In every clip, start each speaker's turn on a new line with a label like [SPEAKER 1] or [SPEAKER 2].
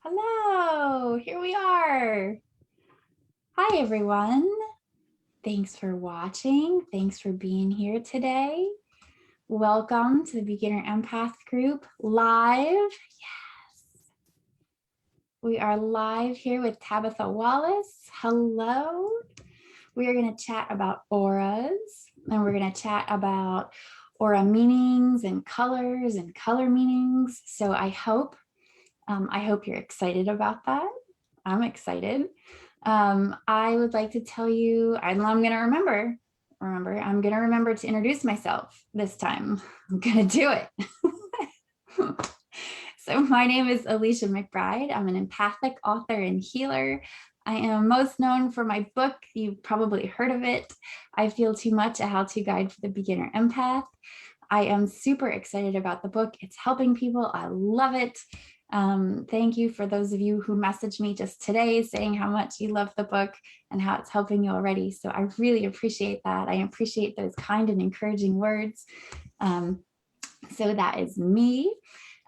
[SPEAKER 1] Hello, here we are. Hi, everyone. Thanks for watching. Thanks for being here today. Welcome to the Beginner Empath group live. Yes, we are live here with Tabathe Wallace. Hello. We are going to chat about auras, and we're going to chat about aura meanings and color meanings. So I hope you're excited about that. I'm excited. I would like to tell you, I'm going to remember, I'm going to remember to introduce myself this time. I'm going to do it. So my name is Alicia McBride. I'm an empathic author and healer. I am most known for my book. You've probably heard of it. I Feel Too Much, a how-to guide for the beginner empath. I am super excited about the book. It's helping people. I love it. Thank you for those of you who messaged me just today saying how much you love the book and how it's helping you already. So I really appreciate that. I appreciate those kind and encouraging words. So that is me.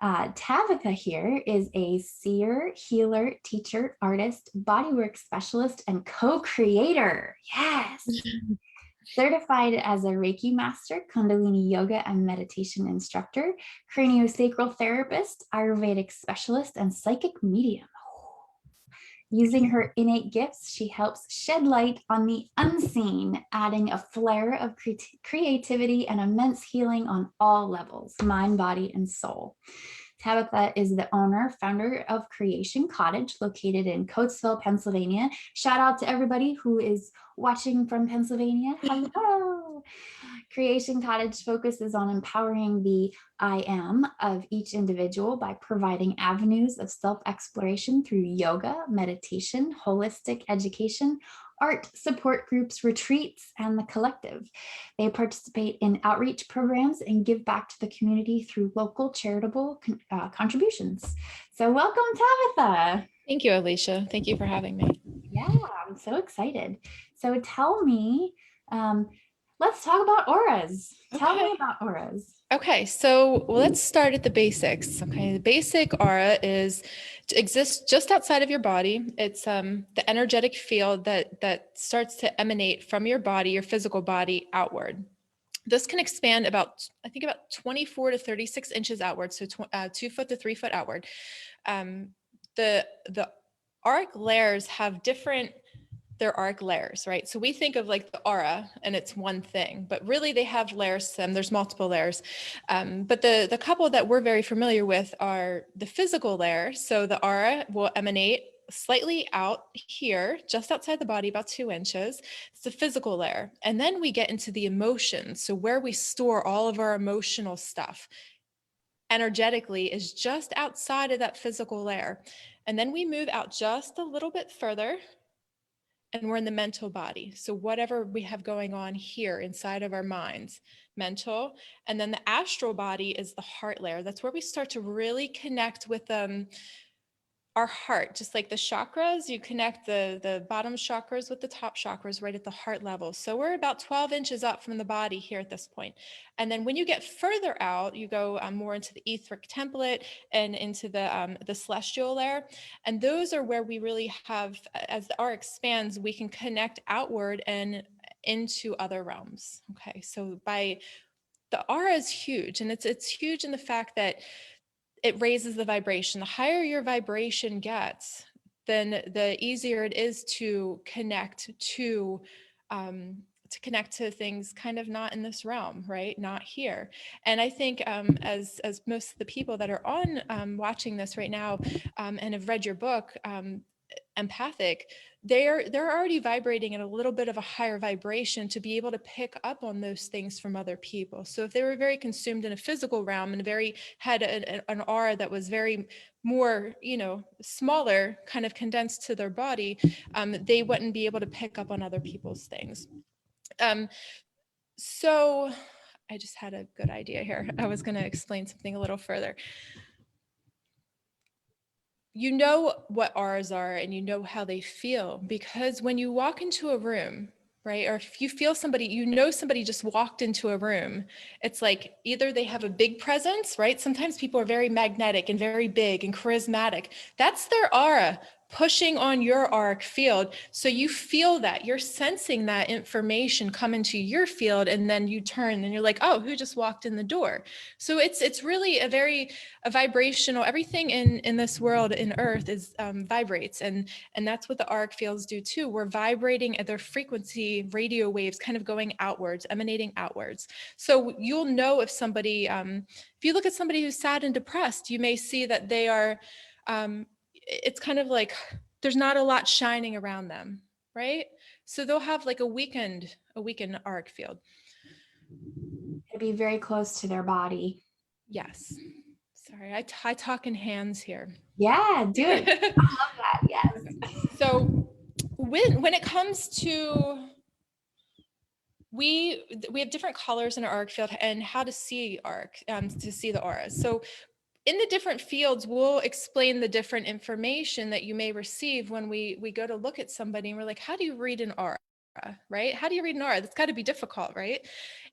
[SPEAKER 1] Tabathe here is a seer, healer, teacher, artist, bodywork specialist, and co-creator. Yes. Certified as a Reiki master, Kundalini yoga and meditation instructor, craniosacral therapist, Ayurvedic specialist, and psychic medium. Using her innate gifts, she helps shed light on the unseen, adding a flair of creativity and immense healing on all levels, mind, body, and soul. Tabathe is the founder of Creation Cottage, located in Coatesville, Pennsylvania. Shout out to everybody who is watching from Pennsylvania. Hello. Creation Cottage focuses on empowering the I am of each individual by providing avenues of self-exploration through yoga, meditation, holistic education, art, support groups, retreats, and the collective. They participate in outreach programs and give back to the community through local charitable contributions. So welcome, Tabathe.
[SPEAKER 2] Thank you, Alicia. Thank you for having me.
[SPEAKER 1] Yeah, I'm so excited. So tell me, let's talk about auras. Tell me about auras.
[SPEAKER 2] Okay, so let's start at the basics. Okay, the basic aura exists just outside of your body. It's the energetic field that starts to emanate from your body, your physical body, outward. This can expand about 24 to 36 inches outward, so 2 foot to 3 foot outward. The auric layers have their auric layers, right? So we think of like the aura and it's one thing, but really they have layers to them. There's multiple layers. But the couple that we're very familiar with are the physical layer. So the aura will emanate slightly out here, just outside the body, about 2 inches. It's the physical layer. And then we get into the emotions. So where we store all of our emotional stuff energetically is just outside of that physical layer. And then we move out just a little bit further and we're in the mental body. So whatever we have going on here inside of our minds, mental, and then the astral body is the heart layer. That's where we start to really connect with our heart. Just like the chakras, you connect the bottom chakras with the top chakras right at the heart level. So we're about 12 inches up from the body here at this point. And then when you get further out, you go more into the etheric template and into the celestial layer. And those are where we really have, as the aura expands, we can connect outward and into other realms. Okay, so the aura is huge, and it's huge in the fact that it raises the vibration. The higher your vibration gets, then the easier it is to connect to things kind of not in this realm, right? Not here. And I think as most of the people that are on watching this right now and have read your book, empathic, they're already vibrating at a little bit of a higher vibration to be able to pick up on those things from other people. So if they were very consumed in a physical realm and had an aura that was very more, smaller, kind of condensed to their body, they wouldn't be able to pick up on other people's things. So I just had a good idea here. I was going to explain something a little further. You know what auras are and you know how they feel, because when you walk into a room, right? Or if you feel somebody, you know, somebody just walked into a room, it's like either they have a big presence, right? Sometimes people are very magnetic and very big and charismatic. That's their aura pushing on your auric field. So you feel that, you're sensing that information come into your field, and then you turn and you're like, oh, who just walked in the door? So it's really a vibrational, everything in this world, in earth, is vibrates, and that's what the auric fields do too. We're vibrating at their frequency, radio waves kind of going outwards, emanating outwards. So you'll know if somebody, if you look at somebody who's sad and depressed, you may see that they are, it's kind of like there's not a lot shining around them, right? So they'll have like a weakened auric field.
[SPEAKER 1] To be very close to their body.
[SPEAKER 2] Yes. Sorry, I talk in hands here.
[SPEAKER 1] Yeah, do it. I love that. Yes.
[SPEAKER 2] So when it comes to, we have different colors in our auric field and how to see to see the auras. So in the different fields, we'll explain the different information that you may receive when we go to look at somebody and we're like, how do you read an aura, right? How do you read an aura? That's got to be difficult, right?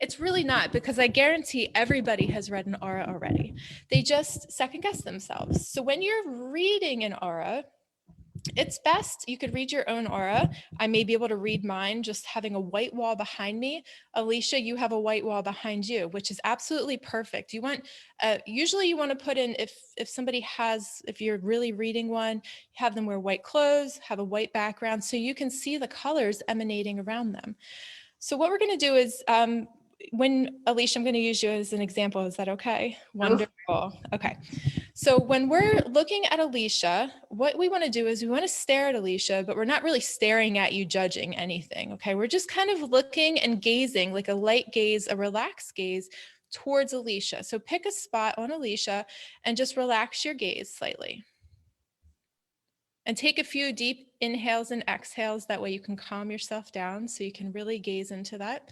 [SPEAKER 2] It's really not, because I guarantee everybody has read an aura already. They just second guess themselves. So when you're reading an aura, it's best, you could read your own aura. I may be able to read mine just having a white wall behind me. Alicia, you have a white wall behind you, which is absolutely perfect. You want, usually you want to put in, if somebody has, if you're really reading one, have them wear white clothes, have a white background, so you can see the colors emanating around them. So what we're going to do is, when Alicia, I'm going to use you as an example. Is that okay? Wonderful. Okay. So when we're looking at Alicia, what we want to do is we want to stare at Alicia, but we're not really staring at you, judging anything. Okay. We're just kind of looking and gazing, like a light gaze, a relaxed gaze towards Alicia. So pick a spot on Alicia and just relax your gaze slightly. And take a few deep inhales and exhales. That way you can calm yourself down so you can really gaze into that.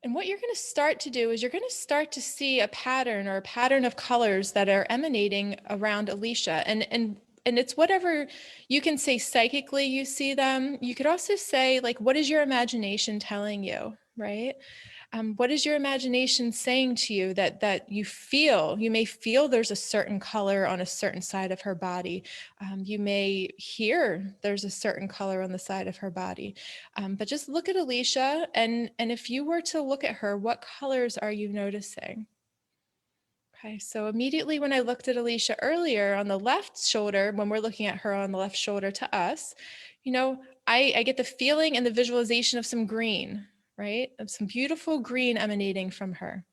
[SPEAKER 2] And what you're going to start to do is you're going to start to see a pattern, or a pattern of colors that are emanating around Alicia. And it's whatever you can say psychically you see them. You could also say, like, what is your imagination telling you, right? What is your imagination saying to you that you feel? You may feel there's a certain color on a certain side of her body. You may hear there's a certain color on the side of her body. But just look at Alicia, and if you were to look at her, what colors are you noticing? Okay, so immediately when I looked at Alicia earlier on the left shoulder, when we're looking at her on the left shoulder to us, you know, I get the feeling and the visualization of some green, right? Of some beautiful green emanating from her.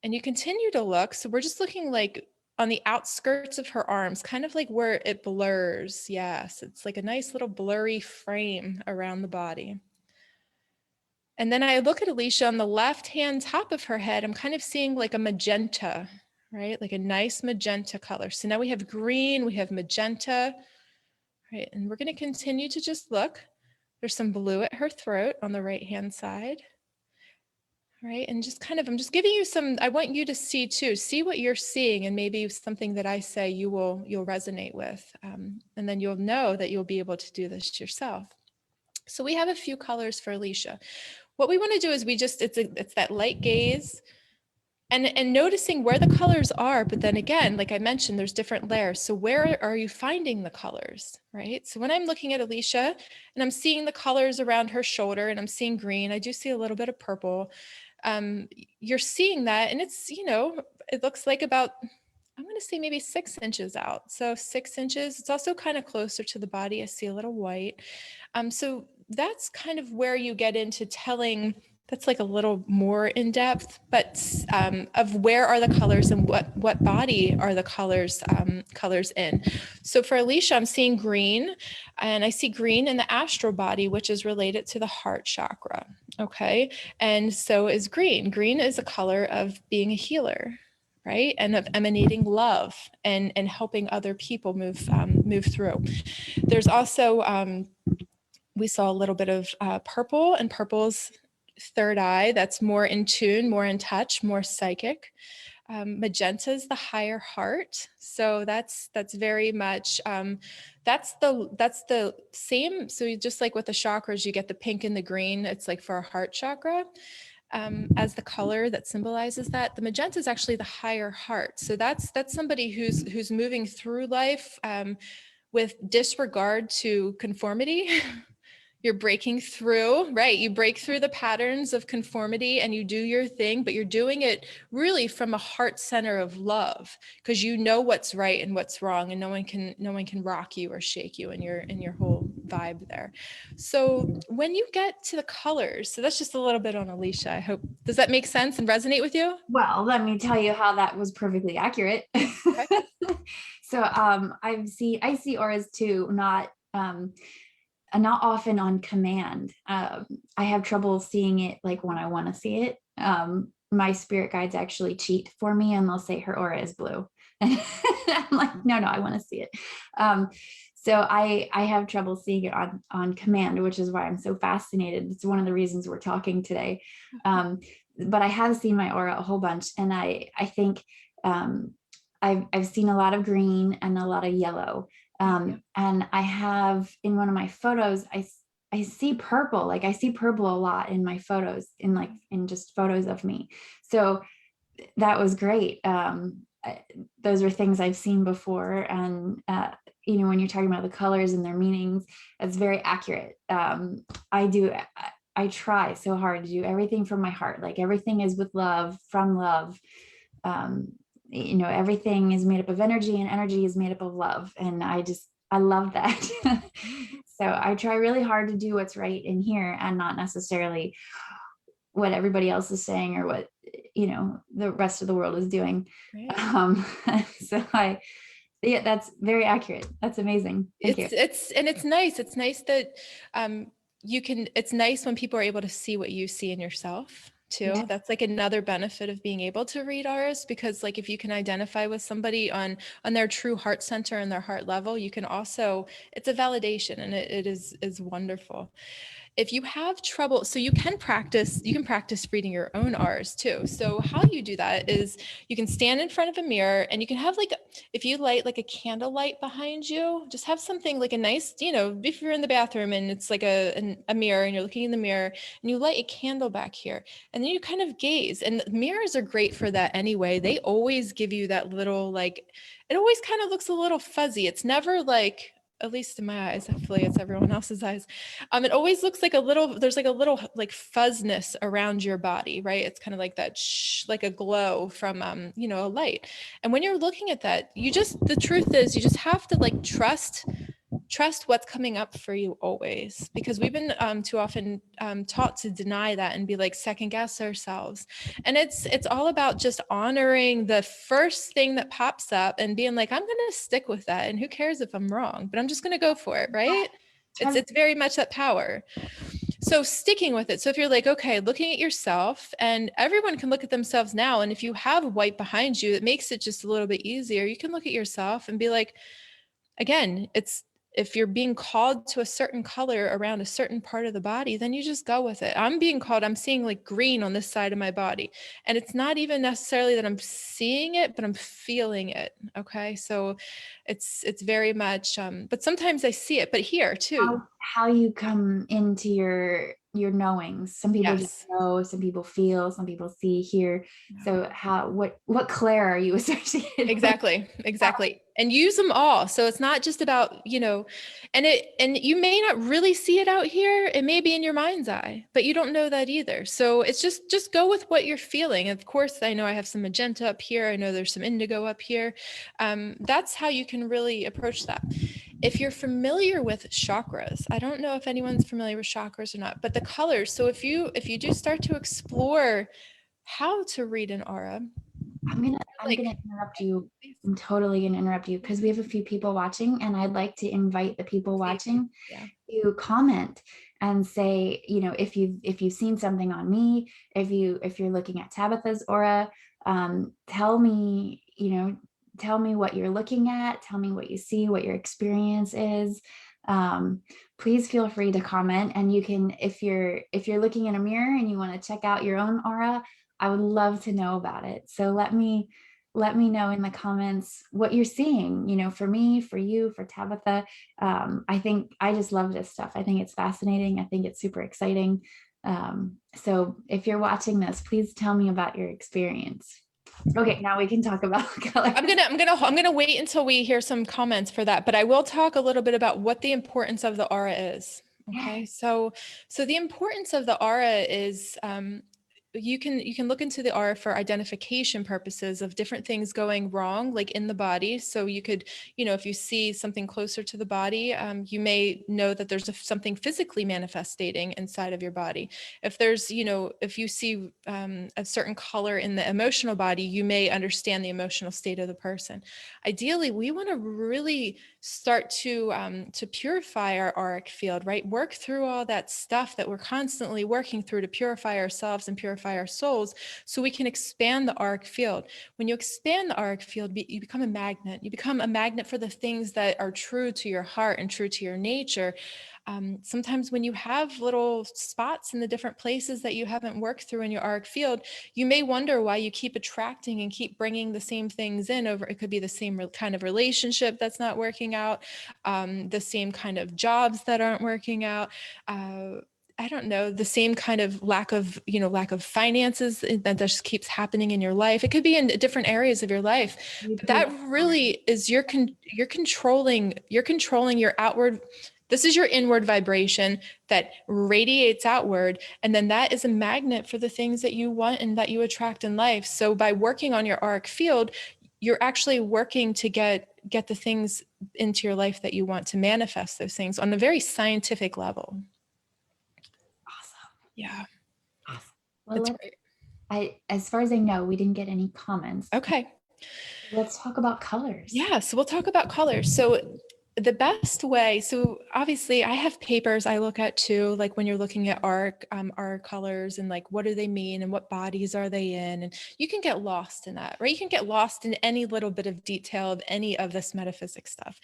[SPEAKER 2] And you continue to look. So we're just looking like on the outskirts of her arms, kind of like where it blurs. Yes, it's like a nice little blurry frame around the body. And then I look at Alicia on the left-hand top of her head. I'm kind of seeing like a magenta, right? Like a nice magenta color. So now we have green, we have magenta, right? And we're going to continue to just look. There's some blue at her throat on the right-hand side. Right. And just kind of, I'm just giving you some, I want you to see too, see what you're seeing, and maybe something that I say you'll resonate with. And then you'll know that you'll be able to do this yourself. So we have a few colors for Alicia. What we want to do is it's that light gaze and noticing where the colors are. But then again, like I mentioned, there's different layers. So where are you finding the colors, right? So when I'm looking at Alicia and I'm seeing the colors around her shoulder and I'm seeing green, I do see a little bit of purple. You're seeing that, and it's, you know, it looks like about, I'm going to say maybe 6 inches out. So 6 inches. It's also kind of closer to the body. I see a little white. So that's kind of where you get into telling, that's like a little more in depth, but of where are the colors and what body are the colors in. So for Alicia, I'm seeing green, and I see green in the astral body, which is related to the heart chakra. Okay. And so is green. Green is a color of being a healer, right? And of emanating love and helping other people move through. There's also, we saw a little bit of purple, and purple's third eye, that's more in tune, more in touch, more psychic. Magenta is the higher heart, so that's very much that's the same. So you, just like with the chakras, you get the pink and the green. It's like for our heart chakra, as the color that symbolizes that. The magenta is actually the higher heart. So that's somebody who's moving through life with disregard to conformity. You're breaking through, right? You break through the patterns of conformity and you do your thing, but you're doing it really from a heart center of love, because you know what's right and what's wrong, and no one can rock you or shake you in your whole vibe there. So when you get to the colors, so that's just a little bit on Alicia. I hope, does that make sense and resonate with you?
[SPEAKER 1] Well, let me tell you how that was perfectly accurate.
[SPEAKER 2] Okay.
[SPEAKER 1] So I see auras too, not often on command. I have trouble seeing it like when I want to see it. My spirit guides actually cheat for me and they'll say her aura is blue. And I'm like, no, I want to see it. So I have trouble seeing it on command, which is why I'm so fascinated. It's one of the reasons we're talking today. But I have seen my aura a whole bunch, and I think I've seen a lot of green and a lot of yellow. And I have in one of my photos, I see purple, like I see purple a lot in my photos, in just photos of me. So that was great. Those are things I've seen before. And, when you're talking about the colors and their meanings, it's very accurate. I try so hard to do everything from my heart. Like everything is with love, from love. Everything is made up of energy, and energy is made up of love. And I love that. So I try really hard to do what's right in here and not necessarily what everybody else is saying or what, the rest of the world is doing. So that's very accurate. That's amazing. Thank you.
[SPEAKER 2] It's nice. It's nice that it's nice when people are able to see what you see in yourself too. Yeah. That's like another benefit of being able to read auras, because like if you can identify with somebody on their true heart center and their heart level, you can also, it's a validation, and it is wonderful. If you have trouble, so you can practice reading your own auras too. So how you do that is you can stand in front of a mirror, and you can have if you light like a candle light behind you, just have something like a nice, if you're in the bathroom and it's like a mirror and you're looking in the mirror and you light a candle back here, and then you kind of gaze. And mirrors are great for that anyway. They always give you that little, like, it always kind of looks a little fuzzy. It's never like, at least in my eyes, hopefully it's everyone else's eyes. It always looks like there's like a little like fuzzness around your body, right? It's kind of like that, like a glow from, a light. And when you're looking at that, the truth is you just have to like trust what's coming up for you always, because we've been too often taught to deny that and be like second guess ourselves. And it's all about just honoring the first thing that pops up and being like, I'm going to stick with that, and who cares if I'm wrong, but I'm just going to go for it, right? It's very much that power. So sticking with it. So if you're like, okay, looking at yourself, and everyone can look at themselves now, and if you have white behind you, it makes it just a little bit easier. You can look at yourself and be like, again, if you're being called to a certain color around a certain part of the body, then you just go with it. I'm seeing like green on this side of my body. And it's not even necessarily that I'm seeing it, but I'm feeling it. Okay. So it's very much, but sometimes I see it, but here too.
[SPEAKER 1] How you come into your knowings. Some people just know, some people feel, some people see, hear. So what clair are you associated
[SPEAKER 2] Exactly. And use them all. So it's not just about, and you may not really see it out here. It may be in your mind's eye, but you don't know that either. So it's just go with what you're feeling. Of course, I know I have some magenta up here. I know there's some indigo up here. That's how you can really approach that. If you're familiar with chakras, I don't know if anyone's familiar with chakras or not, but the colors. So if you do start to explore how to read an aura,
[SPEAKER 1] I'm gonna interrupt you. I'm totally gonna interrupt you because we have a few people watching, and I'd like to invite the people watching to comment and say, if you've seen something on me, if you're looking at Tabathe's aura, tell me what you're looking at, tell me what you see, what your experience is. Please feel free to comment, and you can, if you're looking in a mirror and you want to check out your own aura, I would love to know about it. So let me know in the comments what you're seeing, you know, for me, for you, for Tabathe. I just love this stuff. I think it's fascinating. I think it's super exciting. So if you're watching this, please tell me about your experience. Okay, now we can talk about color.
[SPEAKER 2] I'm gonna wait until we hear some comments for that, but I will talk a little bit about what the importance of the aura is. Okay, so the importance of the aura is you can look into the aura for identification purposes of different things going wrong, like in the body. So you could, you know, if you see something closer to the body, you may know that there's something physically manifesting inside of your body. If there's, you know, if you see a certain color in the emotional body, you may understand the emotional state of the person. Ideally, we want to really start to purify our auric field, right? Work through all that stuff that we're constantly working through to purify ourselves and purify our souls, so we can expand the auric field. When you expand the auric field, you become a magnet. You become a magnet for the things that are true to your heart and true to your nature. Sometimes when you have little spots in the different places that you haven't worked through in your auric field, you may wonder why you keep attracting and keep bringing the same things in over. It could be the same kind of relationship that's not working out, the same kind of jobs that aren't working out. I don't know, the same kind of lack of finances that just keeps happening in your life. It could be in different areas of your life. But that really is you're controlling your outward. This is your inward vibration that radiates outward. And then that is a magnet for the things that you want and that you attract in life. So by working on your auric field, you're actually working to get the things into your life that you want, to manifest those things on a very scientific level.
[SPEAKER 1] Awesome.
[SPEAKER 2] Yeah.
[SPEAKER 1] Awesome. Well, as far as I know, we didn't get any comments.
[SPEAKER 2] Okay.
[SPEAKER 1] Let's talk about colors.
[SPEAKER 2] Yeah, so we'll talk about colors. So the best way, so obviously I have papers I look at too, like when you're looking at art colors and like what do they mean and what bodies are they in, and you can get lost in that, right? You can get lost in any little bit of detail of any of this metaphysics stuff.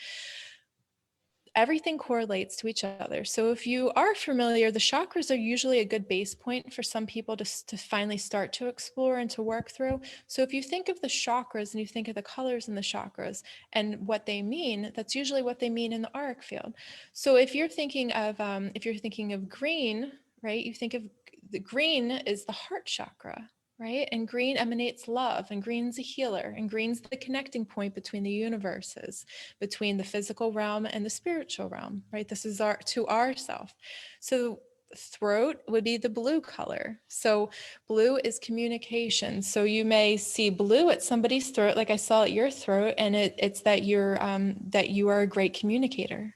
[SPEAKER 2] Everything correlates to each other. So if you are familiar, the chakras are usually a good base point for some people to finally start to explore and to work through. So if you think of the chakras and you think of the colors in the chakras and what they mean, that's usually what they mean in the auric field. So if you're thinking of green, right? You think of the green is the heart chakra. Right? And green emanates love, and green's a healer, and green's the connecting point between the universes, between the physical realm and the spiritual realm, right? This is to ourself. So throat would be the blue color. So blue is communication. So you may see blue at somebody's throat, like I saw at your throat, and it's that you are a great communicator.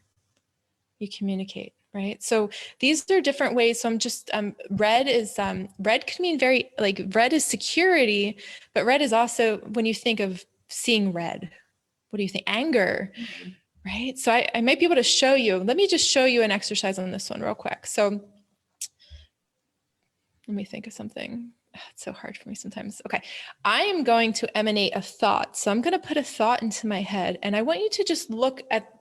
[SPEAKER 2] You communicate. Right. So these are different ways. So I'm just, red can mean red is security, but red is also, when you think of seeing red, what do you think? Anger, right? So I might be able to show you, let me just show you an exercise on this one real quick. So let me think of something. It's so hard for me sometimes. Okay. I am going to emanate a thought. So I'm going to put a thought into my head, and I want you to just look at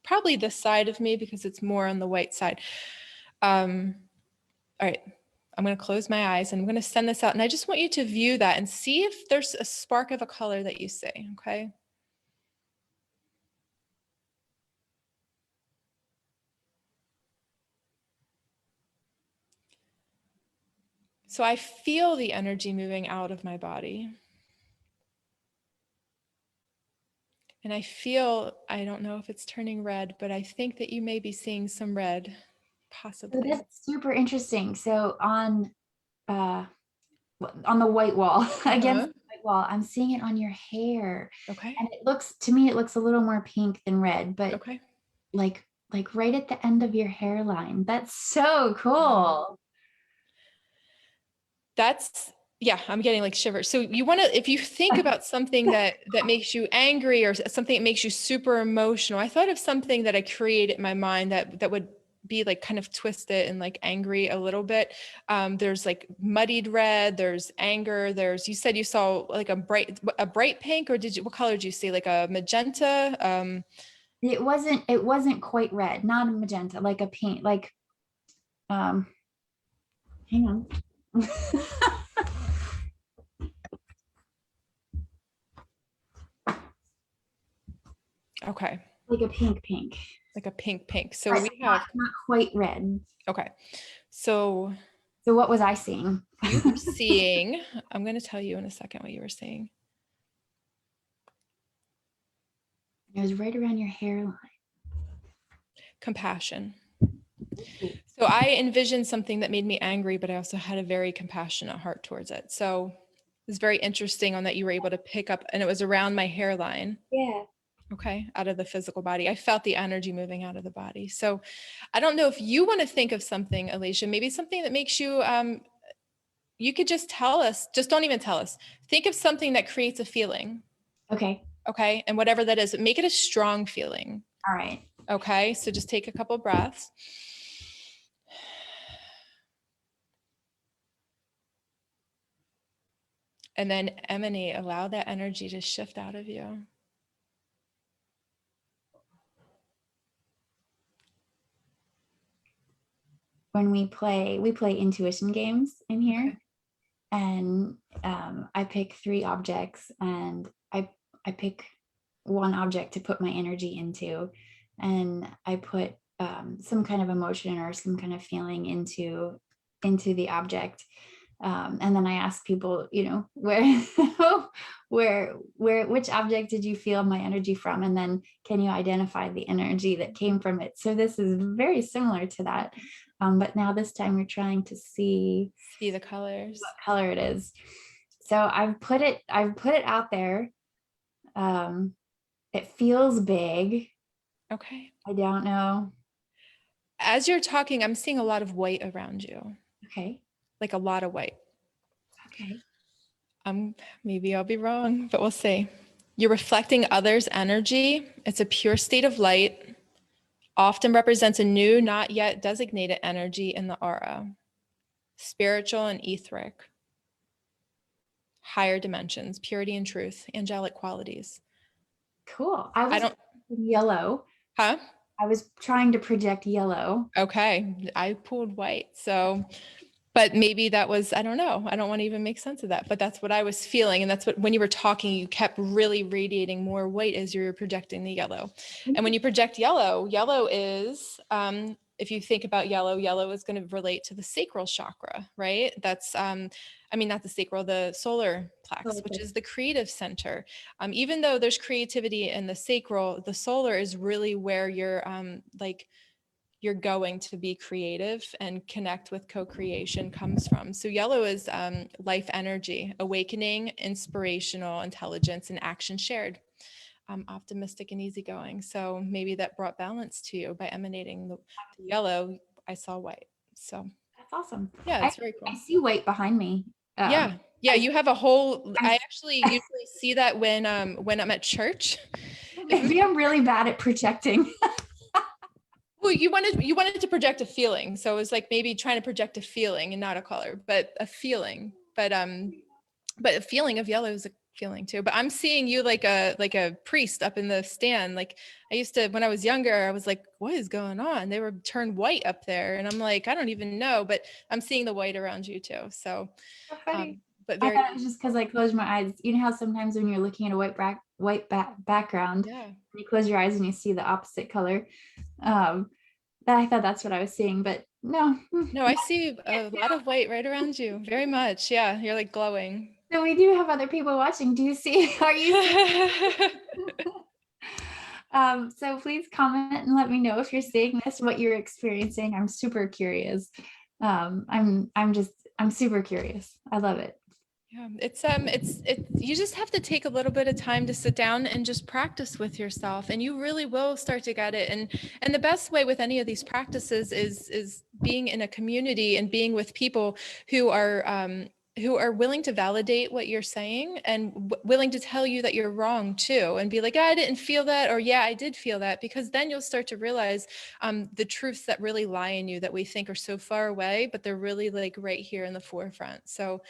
[SPEAKER 2] probably this side of me because it's more on the white side. All right, I'm going to close my eyes and I'm going to send this out. And I just want you to view that and see if there's a spark of a color that you see. Okay. So I feel the energy moving out of my body. And I don't know if it's turning red, but I think that you may be seeing some red, possibly.
[SPEAKER 1] So that's super interesting. So on the white wall, against the white wall, I'm seeing it on your hair.
[SPEAKER 2] Okay.
[SPEAKER 1] And to me, it looks a little more pink than red, but
[SPEAKER 2] okay.
[SPEAKER 1] like right at the end of your hairline. That's so cool.
[SPEAKER 2] Yeah, I'm getting like shivers. So you want to, if you think about something that makes you angry or something that makes you super emotional, I thought of something that I created in my mind that would be like kind of twisted and like angry a little bit. There's like muddied red, there's anger, you said you saw like a bright pink, or what color did you see? Like a magenta?
[SPEAKER 1] It wasn't quite red, not a magenta, like a pink, like, hang on.
[SPEAKER 2] Okay.
[SPEAKER 1] Like a pink.
[SPEAKER 2] Like a pink. So
[SPEAKER 1] But
[SPEAKER 2] we have,
[SPEAKER 1] not quite red.
[SPEAKER 2] okay. So
[SPEAKER 1] So what was I seeing?
[SPEAKER 2] you were seeing, I'm going to tell you in a second what you were seeing.
[SPEAKER 1] It was right around your hairline.
[SPEAKER 2] Compassion. So I envisioned something that made me angry, but I also had a very compassionate heart towards it. So it was very interesting on that you were able to pick up, and it was around my hairline.
[SPEAKER 1] Yeah.
[SPEAKER 2] Okay, out of the physical body. I felt the energy moving out of the body. So I don't know if you want to think of something, Alicia, maybe something that makes you, you could just tell us, just don't even tell us. Think of something that creates a feeling.
[SPEAKER 1] Okay.
[SPEAKER 2] Okay, and whatever that is, make it a strong feeling.
[SPEAKER 1] All right.
[SPEAKER 2] Okay, so just take a couple breaths. And then emanate, allow that energy to shift out of you.
[SPEAKER 1] When we play intuition games in here.
[SPEAKER 2] Okay.
[SPEAKER 1] And I pick 3 objects, and I pick one object to put my energy into, and I put some kind of emotion or some kind of feeling into the object. And then I ask people, which object did you feel my energy from? And then can you identify the energy that came from it? So this is very similar to that. But now this time we're trying to see
[SPEAKER 2] the colors.
[SPEAKER 1] what color it is. So I've put it out there. It feels big.
[SPEAKER 2] Okay.
[SPEAKER 1] I don't know.
[SPEAKER 2] As you're talking, I'm seeing a lot of white around you.
[SPEAKER 1] Okay.
[SPEAKER 2] Like a lot of white.
[SPEAKER 1] Okay.
[SPEAKER 2] Maybe I'll be wrong, but we'll see. You're reflecting others' energy. It's a pure state of light, often represents a new, not yet designated energy in the aura. Spiritual and etheric. Higher dimensions, purity and truth, angelic qualities.
[SPEAKER 1] Cool. I
[SPEAKER 2] don't,
[SPEAKER 1] yellow.
[SPEAKER 2] huh?
[SPEAKER 1] I was trying to project yellow.
[SPEAKER 2] Okay. I pulled white. So, but maybe that was, I don't know. I don't want to even make sense of that, but that's what I was feeling. And that's what, when you were talking, you kept really radiating more white as you were projecting the yellow. And when you project yellow is, if you think about yellow is going to relate to the sacral chakra, right? That's, not the sacral, the solar plex, which is the creative center. Even though there's creativity in the sacral, the solar is really where you're going to be creative and connect with co-creation comes from. So yellow is life energy, awakening, inspirational, intelligence, and action shared. Optimistic and easygoing. So maybe that brought balance to you by emanating the yellow. I saw white. So
[SPEAKER 1] that's awesome.
[SPEAKER 2] Yeah, it's very cool.
[SPEAKER 1] I see white behind me.
[SPEAKER 2] Yeah, you have a whole, I actually usually see that when I'm at church.
[SPEAKER 1] Maybe I'm really bad at projecting.
[SPEAKER 2] Well, you wanted to project a feeling. So it was like maybe trying to project a feeling and not a color, but a feeling. But a feeling of yellow is a feeling too. But I'm seeing you like a priest up in the stand. Like I used to, when I was younger, I was like, what is going on? They were turned white up there. And I'm like, I don't even know, but I'm seeing the white around you too. So
[SPEAKER 1] funny.
[SPEAKER 2] But
[SPEAKER 1] I thought it was just because I closed my eyes. You know how sometimes when you're looking at a white background, you close your eyes and you see the opposite color. I thought that's what I was seeing, but no.
[SPEAKER 2] No, I see a lot of white right around you. Very much. Yeah, you're like glowing.
[SPEAKER 1] So we do have other people watching. Do you see? Are you? So please comment and let me know if you're seeing this, what you're experiencing. I'm super curious. I'm super curious. I love it.
[SPEAKER 2] Yeah, it's you just have to take a little bit of time to sit down and just practice with yourself, and you really will start to get it. And the best way with any of these practices is being in a community and being with people who are willing to validate what you're saying and willing to tell you that you're wrong too, and be like, I didn't feel that, or yeah, I did feel that, because then you'll start to realize the truths that really lie in you that we think are so far away, but they're really like right here in the forefront. So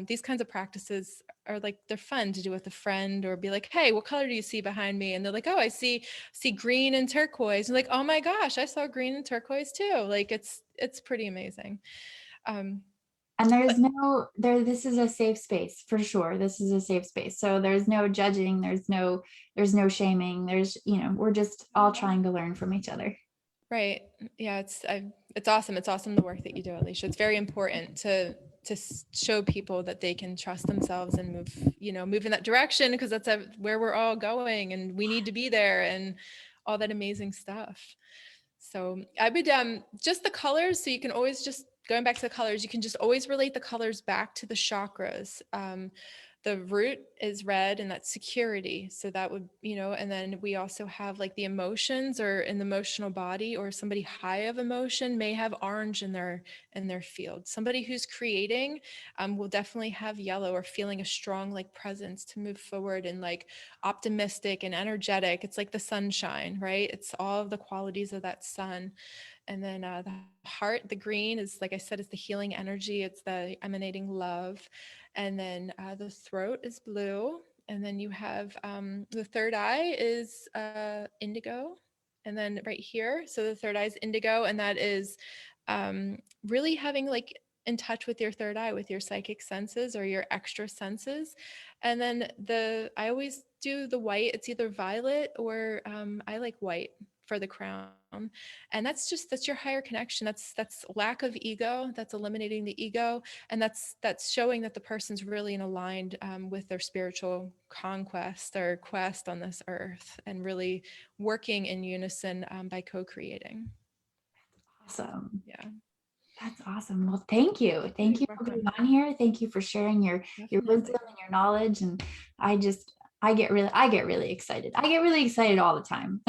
[SPEAKER 2] these kinds of practices are like, they're fun to do with a friend, or be like, hey, what color do you see behind me? And they're like, oh, I see green and turquoise. And like, oh my gosh, I saw green and turquoise too. Like it's pretty amazing.
[SPEAKER 1] And this is a safe space for sure. This is a safe space. So there's no judging, there's no shaming. We're just all trying to learn from each other.
[SPEAKER 2] Right. Yeah, it's awesome. It's awesome the work that you do, Alicia. It's very important to show people that they can trust themselves and move in that direction, because that's where we're all going, and we need to be there, and all that amazing stuff. So I would just the colors. So you can always, just going back to the colors, you can just always relate the colors back to the chakras. The root is red, and that's security. So that would, and then we also have like the emotions, or an emotional body, or somebody high of emotion may have orange in their field. Somebody who's creating will definitely have yellow, or feeling a strong like presence to move forward, and like optimistic and energetic. It's like the sunshine, right? It's all of the qualities of that sun. And then the heart, the green, is, like I said, is the healing energy. It's the emanating love. And then the throat is blue. And then you have the third eye is indigo. And then right here, so the third eye is indigo, and that is really having like in touch with your third eye, with your psychic senses or your extra senses. And then I always do the white. It's either violet or I like white for the crown. And that's your higher connection. That's lack of ego. That's eliminating the ego. And that's showing that the person's really in aligned with their spiritual conquest, their quest on this earth, and really working in unison by co-creating.
[SPEAKER 1] Awesome.
[SPEAKER 2] Yeah.
[SPEAKER 1] That's awesome. Well, thank you. Thank you for being on here. Thank you for sharing your wisdom and your knowledge. And I get really excited. I get really excited all the time.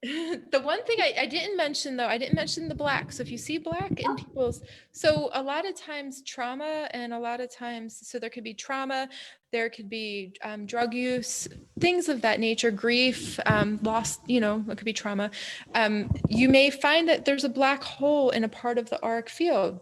[SPEAKER 2] The one thing I didn't mention, though, I didn't mention the black. So if you see black in people's, so a lot of times trauma, and a lot of times, so there could be trauma, there could be drug use, things of that nature, grief, loss, it could be trauma. You may find that there's a black hole in a part of the auric field.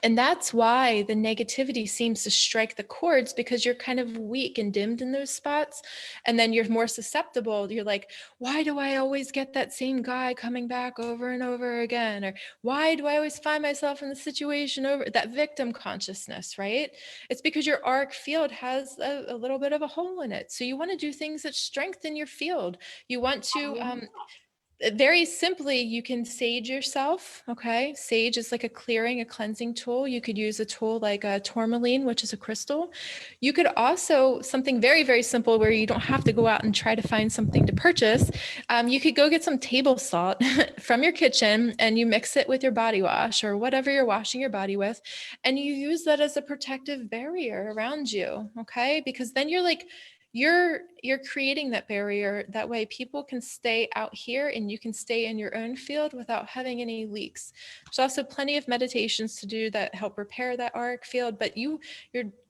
[SPEAKER 2] And that's why the negativity seems to strike the chords, because you're kind of weak and dimmed in those spots. And then you're more susceptible. You're like, why do I always get that same guy coming back over and over again? Or why do I always find myself in the situation over that victim consciousness, right? It's because your auric field has a little bit of a hole in it. So you want to do things that strengthen your field. You want to, very simply, you can sage yourself. Okay. Sage is like a clearing, a cleansing tool. You could use a tool like a tourmaline, which is a crystal. You could also, something very, very simple where you don't have to go out and try to find something to purchase. You could go get some table salt from your kitchen, and you mix it with your body wash or whatever you're washing your body with. And you use that as a protective barrier around you. Okay. Because then you're like, you're creating that barrier. That way people can stay out here, and you can stay in your own field without having any leaks. There's also plenty of meditations to do that help repair that auric field, but you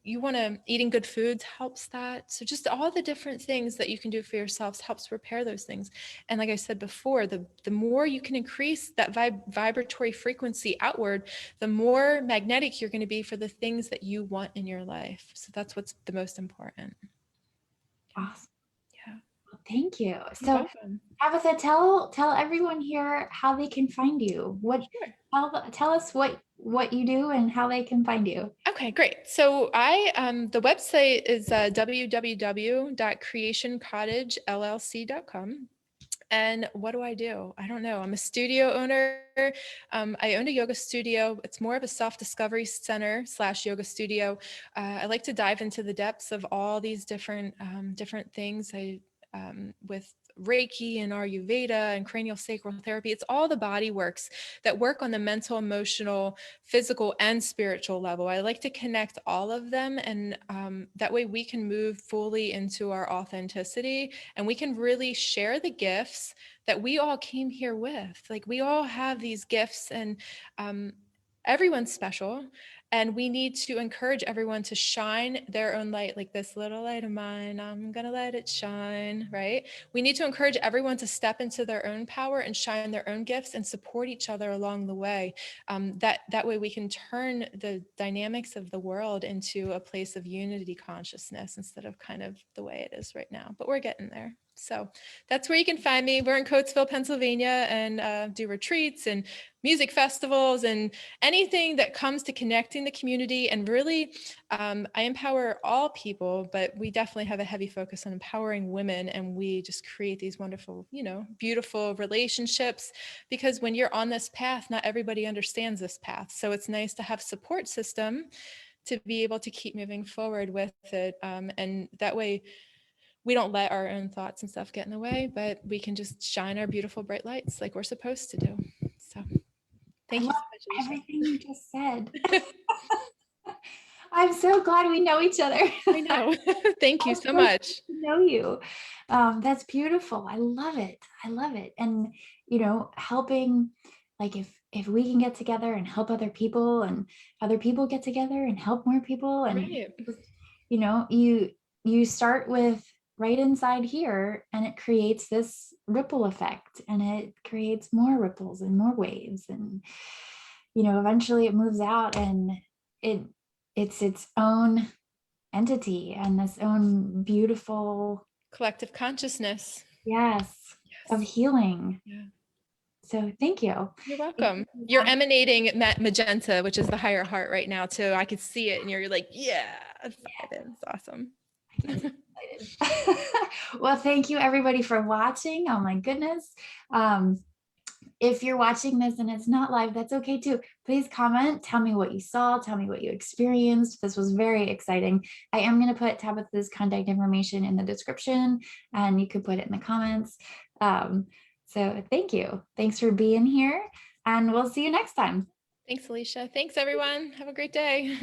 [SPEAKER 2] want to, eating good foods helps that. So just all the different things that you can do for yourselves helps repair those things. And like I said before, the more you can increase that vibratory frequency outward, the more magnetic you're going to be for the things that you want in your life. So that's what's the most important.
[SPEAKER 1] Awesome.
[SPEAKER 2] Yeah.
[SPEAKER 1] Well, thank you. So Tabathe, tell everyone here how they can find you. Tell us what you do and how they can find you.
[SPEAKER 2] Okay, great. So the website is www.creationcottagellc.com. And what do? I don't know. I'm a studio owner. I own a yoga studio. It's more of a self-discovery center / yoga studio. I like to dive into the depths of all these different things. With Reiki and Ayurveda and craniosacral therapy. It's all the body works that work on the mental, emotional, physical, and spiritual level. I like to connect all of them, and that way we can move fully into our authenticity, and we can really share the gifts that we all came here with. Like, we all have these gifts, and everyone's special. And we need to encourage everyone to shine their own light, like this little light of mine, I'm going to let it shine, right? We need to encourage everyone to step into their own power and shine their own gifts and support each other along the way. That way we can turn the dynamics of the world into a place of unity consciousness instead of kind of the way it is right now. But we're getting there. So that's where you can find me. We're in Coatesville, Pennsylvania, and do retreats and music festivals and anything that comes to connecting the community. And really, I empower all people, but we definitely have a heavy focus on empowering women. And we just create these wonderful, beautiful relationships, because when you're on this path, not everybody understands this path. So it's nice to have support system to be able to keep moving forward with it. And that way, we don't let our own thoughts and stuff get in the way, but we can just shine our beautiful bright lights like we're supposed to do. So thank you so much, Alicia.
[SPEAKER 1] Everything you just said. I'm so glad we know each other.
[SPEAKER 2] I know. Thank you so much.
[SPEAKER 1] Know you. That's beautiful. I love it. I love it. And helping, like if we can get together and help other people, and other people get together and help more people, and
[SPEAKER 2] right.
[SPEAKER 1] you start with right inside here, and it creates this ripple effect, and it creates more ripples and more waves, and eventually it moves out, and it's its own entity and this own beautiful
[SPEAKER 2] collective consciousness.
[SPEAKER 1] Yes. Of healing.
[SPEAKER 2] Yeah.
[SPEAKER 1] So thank you.
[SPEAKER 2] You're welcome. You're emanating magenta, which is the higher heart right now too. I could see it, and you're like, yeah, it's awesome.
[SPEAKER 1] Well, thank you everybody for watching. Oh my goodness. If you're watching this and it's not live, that's okay too. Please comment, tell me what you saw, tell me what you experienced. This was very exciting. I am going to put Tabathe's contact information in the description, and you could put it in the comments. So thank you. Thanks for being here, and we'll see you next time.
[SPEAKER 2] Thanks, Alicia. Thanks, everyone. Have a great day.